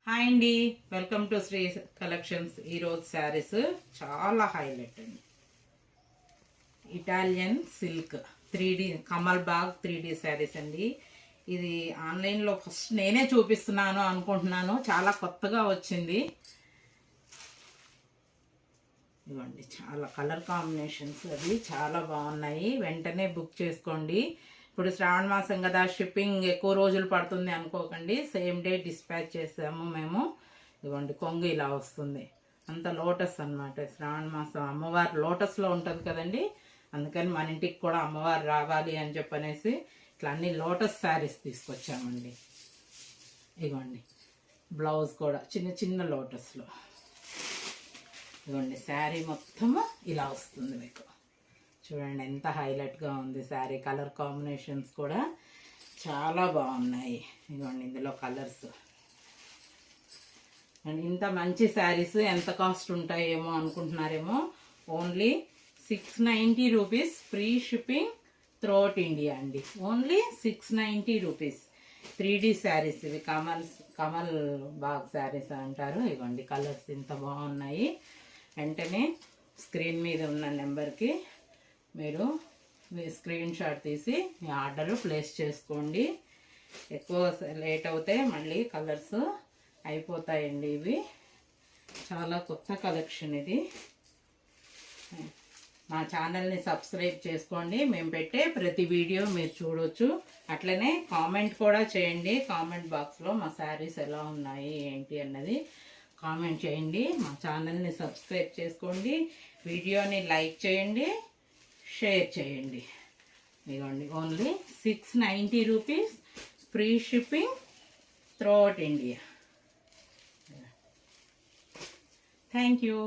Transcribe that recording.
Hi అండి, welcome to Shri collections. ఈరోజు శారీస్ చాలా హైలైట్ అండి. ఇటాలియన్ సిల్క్ 3D కమల్ బాగ్ 3D శారీస్ అండి. ఇది ఆన్లైన్లో ఫస్ట్ నేనే చూపిస్తున్నాను అనుకుంటున్నాను, చాలా కొత్తగా వచ్చింది. ఇవ్వండి, చాలా కలర్ కాంబినేషన్స్ అవి చాలా బాగున్నాయి. వెంటనే బుక్ చేసుకోండి. ఇప్పుడు శ్రావణ మాసం కదా, షిప్పింగ్ ఎక్కువ రోజులు పడుతుంది అనుకోకండి, సేమ్ డే డిస్పాచ్ చేసాము మేము. ఇవ్వండి, కొంగు ఇలా వస్తుంది, అంత లోటస్ అనమాట. శ్రావణ మాసం అమ్మవారు లోటస్లో ఉంటుంది కదండి, అందుకని మన ఇంటికి కూడా అమ్మవారు రావాలి అని చెప్పనేసి ఇట్లా అన్ని లోటస్ శారీస్ తీసుకొచ్చామండి. ఇవ్వండి, బ్లౌజ్ కూడా చిన్న చిన్న లోటస్లో. ఇవ్వండి, శారీ మొత్తము ఇలా వస్తుంది మీకు. చూడండి ఎంత హైలైట్గా ఉంది శారీ. కలర్ కాంబినేషన్స్ కూడా చాలా బాగున్నాయి. ఇదిగోండి, ఇందులో కలర్స్. అండ్ ఇంత మంచి శారీస్ ఎంత కాస్ట్ ఉంటాయేమో అనుకుంటున్నారేమో. Only 690 rupees, free shipping throughout India అండి. Only 690 rupees. 3D శారీస్ ఇవి, కమల్ బాగ్ శారీస్ అంటారు. ఇవ్వండి, కలర్స్ ఇంత బాగున్నాయి. వెంటనే స్క్రీన్ మీద ఉన్న నెంబర్కి మీరు స్క్రీన్ షాట్ తీసి మీ ఆర్డర్ ప్లేస్ చేసుకోండి. ఎక్కువ లేట్ అవుతే మళ్ళీ కలర్స్ అయిపోతాయండి. ఇవి చాలా కొత్త కలెక్షన్. ఇది మా ఛానల్ని సబ్స్క్రైబ్ చేసుకోండి. మేము పెట్టే ప్రతి వీడియో మీరు చూడవచ్చు. అట్లనే కామెంట్ కూడా చేయండి. కామెంట్ బాక్స్లో మా శారీస్ ఎలా ఉన్నాయి ఏంటి అన్నది కామెంట్ చేయండి. మా ఛానల్ని సబ్స్క్రైబ్ చేసుకోండి. వీడియోని లైక్ చేయండి, షేర్ చేయండి. ఇదిగోండి, only 690 rupees, free shipping throughout India. Thank you.